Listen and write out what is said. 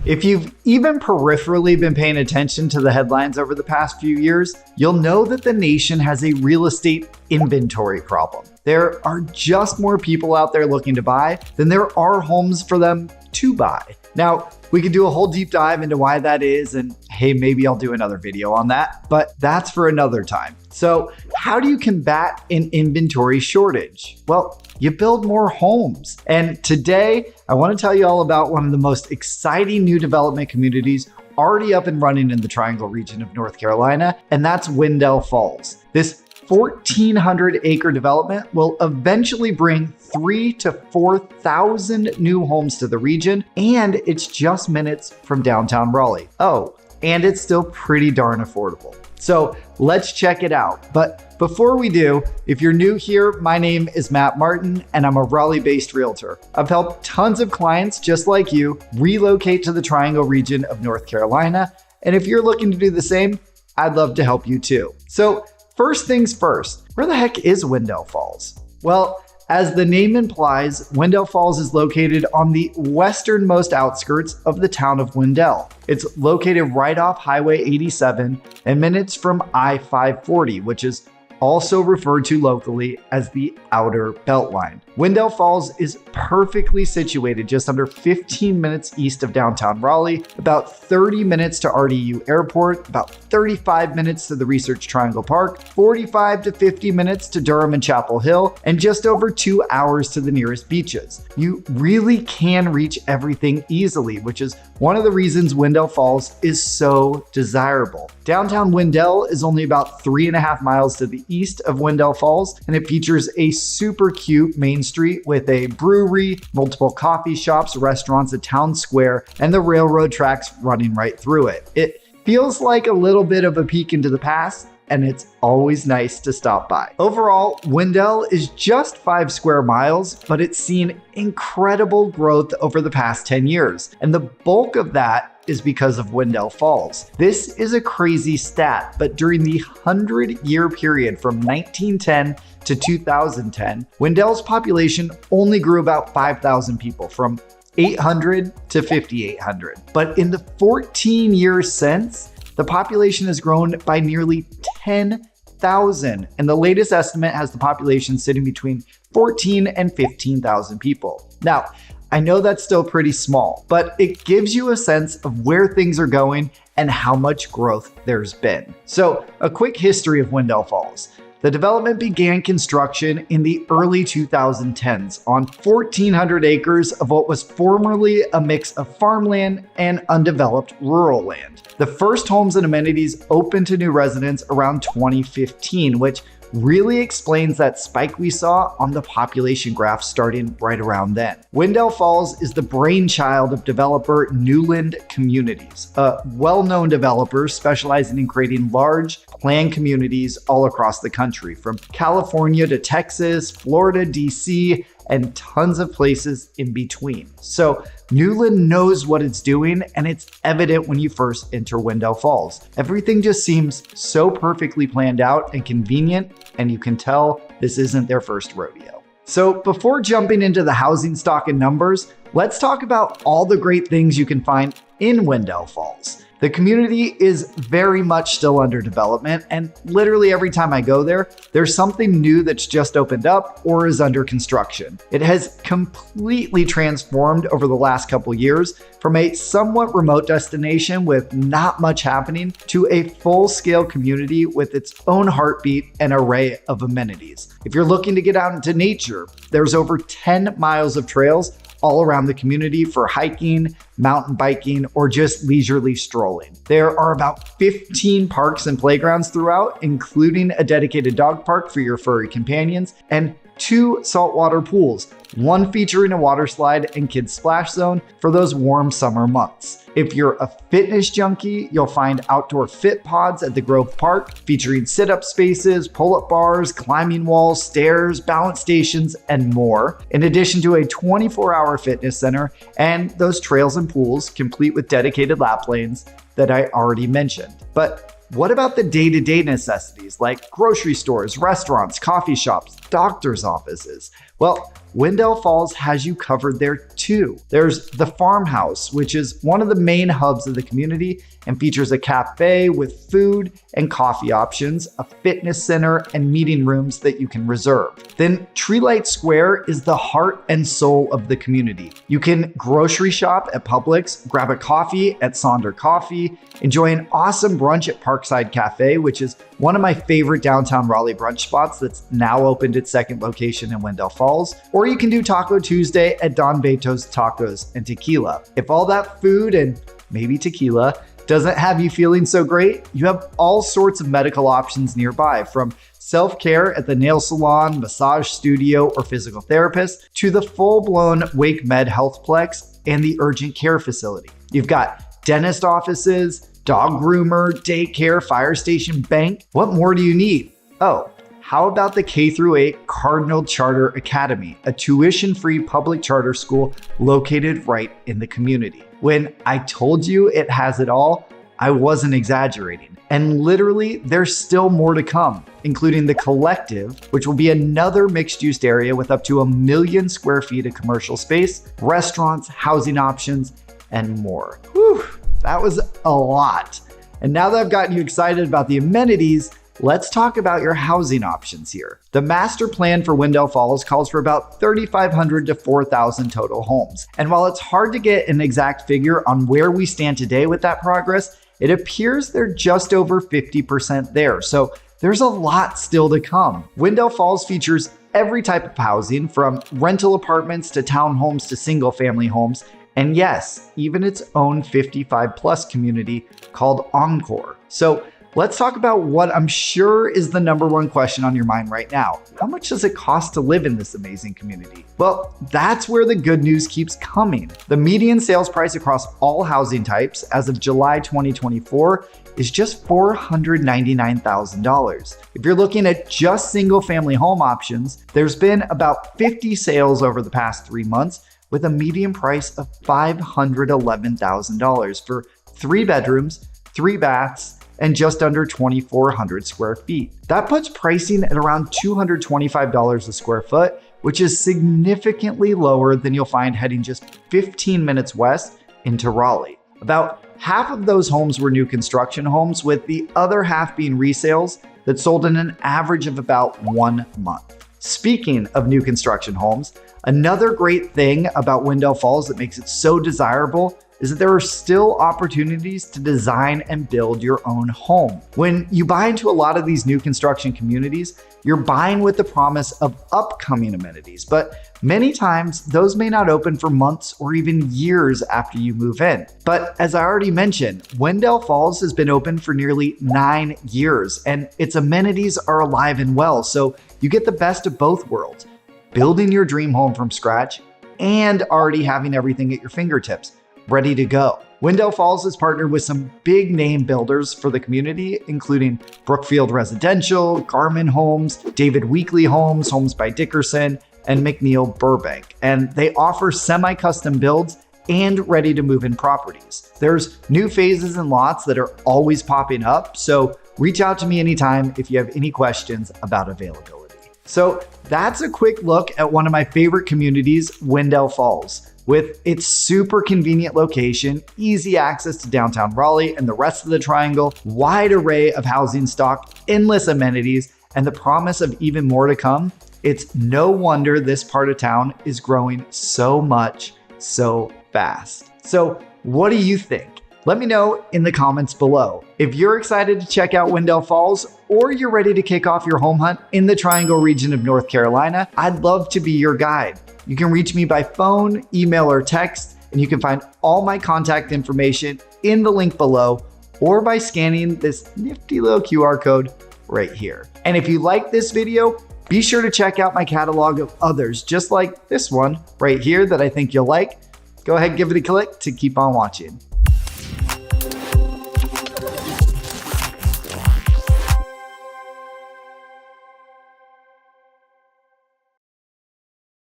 If you've even peripherally been paying attention to the headlines over the past few years, you'll know that the nation has a real estate inventory problem. There are just more people out there looking to buy than there are homes for them to buy. Now, we could do a whole deep dive into why that is, and hey, maybe I'll do another video on that, but that's for another time. So how do you combat an inventory shortage? Well, you build more homes. And today, I want to tell you all about one of the most exciting new development communities already up and running in the Triangle region of North Carolina, and that's Wendell Falls. This 1,400 acre development will eventually bring 3,000 to 4,000 new homes to the region, and it's just minutes from downtown Raleigh. Oh, and it's still pretty darn affordable. So let's check it out. But before we do, if you're new here, my name is Matt Martin and I'm a Raleigh-based realtor. I've helped tons of clients just like you relocate to the Triangle region of North Carolina. And if you're looking to do the same, I'd love to help you too. So first things first, where the heck is Wendell Falls? Well, as the name implies, Wendell Falls is located on the westernmost outskirts of the town of Wendell. It's located right off Highway 87 and minutes from I-540, which is also referred to locally as the Outer Beltline. Wendell Falls is perfectly situated just under 15 minutes east of downtown Raleigh, about 30 minutes to RDU Airport, about 35 minutes to the Research Triangle Park, 45 to 50 minutes to Durham and Chapel Hill, and just over 2 hours to the nearest beaches. You really can reach everything easily, which is one of the reasons Wendell Falls is so desirable. Downtown Wendell is only about 3.5 miles to the east of Wendell Falls, and it features a super cute main street with a brewery, multiple coffee shops, restaurants, a town square, and the railroad tracks running right through it. It feels like a little bit of a peek into the past, and it's always nice to stop by. Overall, Wendell is just 5 square miles, but it's seen incredible growth over the past 10 years, and the bulk of that is because of Wendell Falls. This is a crazy stat, but during the 100-year period from 1910 to 2010, Wendell's population only grew about 5,000 people, from 800 to 5,800. But in the 14 years since, the population has grown by nearly 10,000, and the latest estimate has the population sitting between 14 and 15,000 people. Now, I know that's still pretty small, but it gives you a sense of where things are going and how much growth there's been. So, a quick history of Wendell Falls. The development began construction in the early 2010s on 1,400 acres of what was formerly a mix of farmland and undeveloped rural land. The first homes and amenities opened to new residents around 2015, which really explains that spike we saw on the population graph starting right around then. Wendell Falls is the brainchild of developer Newland Communities, a well-known developer specializing in creating large planned communities all across the country, from California to Texas, Florida, DC, and tons of places in between. So Newland knows what it's doing, and it's evident when you first enter Wendell Falls. Everything just seems so perfectly planned out and convenient, and you can tell this isn't their first rodeo. So before jumping into the housing stock and numbers, let's talk about all the great things you can find in Wendell Falls. The community is very much still under development, and literally every time I go there, there's something new that's just opened up or is under construction. It has completely transformed over the last couple years from a somewhat remote destination with not much happening to a full-scale community with its own heartbeat and array of amenities. If you're looking to get out into nature, there's over 10 miles of trails all around the community for hiking, mountain biking, or just leisurely strolling. There are about 15 parks and playgrounds throughout, including a dedicated dog park for your furry companions, and 2 saltwater pools, one featuring a water slide and kids splash zone for those warm summer months. If you're a fitness junkie, you'll find outdoor fit pods at the Grove Park featuring sit-up spaces, pull-up bars, climbing walls, stairs, balance stations, and more, in addition to a 24-hour fitness center and those trails and pools complete with dedicated lap lanes that I already mentioned. But what about the day-to-day necessities like grocery stores, restaurants, coffee shops, doctor's offices? Well, Wendell Falls has you covered there too. There's the Farmhouse, which is one of the main hubs of the community and features a cafe with food and coffee options, a fitness center, and meeting rooms that you can reserve. Then Treelight Square is the heart and soul of the community. You can grocery shop at Publix, grab a coffee at Sonder Coffee, enjoy an awesome brunch at Parkside Cafe, which is one of my favorite downtown Raleigh brunch spots that's now opened its second location in Wendell Falls. Or you can do Taco Tuesday at Don Beto's Tacos and Tequila. If all that food and maybe tequila doesn't have you feeling so great, you have all sorts of medical options nearby, from self-care at the nail salon, massage studio, or physical therapist, to the full-blown Wake Med Healthplex and the urgent care facility. You've got dentist offices, dog groomer, daycare, fire station, bank. What more do you need? Oh, how about the K-8 Cardinal Charter Academy, a tuition-free public charter school located right in the community? When I told you it has it all, I wasn't exaggerating. And literally, there's still more to come, including the Collective, which will be another mixed-use area with up to 1 million square feet of commercial space, restaurants, housing options, and more. Whew, that was a lot. And now that I've gotten you excited about the amenities, let's talk about your housing options here. The master plan for Wendell Falls calls for about 3,500 to 4,000 total homes. And while it's hard to get an exact figure on where we stand today with that progress, it appears they're just over 50% there. So there's a lot still to come. Wendell Falls features every type of housing, from rental apartments to townhomes to single family homes. And yes, even its own 55 plus community called Encore. So let's talk about what I'm sure is the number one question on your mind right now. How much does it cost to live in this amazing community? Well, that's where the good news keeps coming. The median sales price across all housing types as of July 2024 is just $499,000. If you're looking at just single family home options, there's been about 50 sales over the past 3 months, with a median price of $511,000 for 3 bedrooms, 3 baths, and just under 2,400 square feet. That puts pricing at around $225 a square foot, which is significantly lower than you'll find heading just 15 minutes west into Raleigh. About half of those homes were new construction homes, with the other half being resales that sold in an average of about 1 month. Speaking of new construction homes, another great thing about Wendell Falls that makes it so desirable is that there are still opportunities to design and build your own home. When you buy into a lot of these new construction communities, you're buying with the promise of upcoming amenities, but many times those may not open for months or even years after you move in. But as I already mentioned, Wendell Falls has been open for nearly 9 years, and its amenities are alive and well, so you get the best of both worlds: building your dream home from scratch and already having everything at your fingertips, ready to go. Wendell Falls has partnered with some big name builders for the community, including Brookfield Residential, Garmin Homes, David Weekley Homes, Homes by Dickerson, and McNeil Burbank. And they offer semi-custom builds and ready to move in properties. There's new phases and lots that are always popping up, so reach out to me anytime if you have any questions about availability. So that's a quick look at one of my favorite communities, Wendell Falls. With its super convenient location, easy access to downtown Raleigh and the rest of the Triangle, wide array of housing stock, endless amenities, and the promise of even more to come, it's no wonder this part of town is growing so much, so fast. So what do you think? Let me know in the comments below. If you're excited to check out Wendell Falls, or you're ready to kick off your home hunt in the Triangle region of North Carolina, I'd love to be your guide. You can reach me by phone, email, or text, and you can find all my contact information in the link below, or by scanning this nifty little QR code right here. And if you like this video, be sure to check out my catalog of others just like this one right here that I think you'll like. Go ahead and give it a click to keep on watching.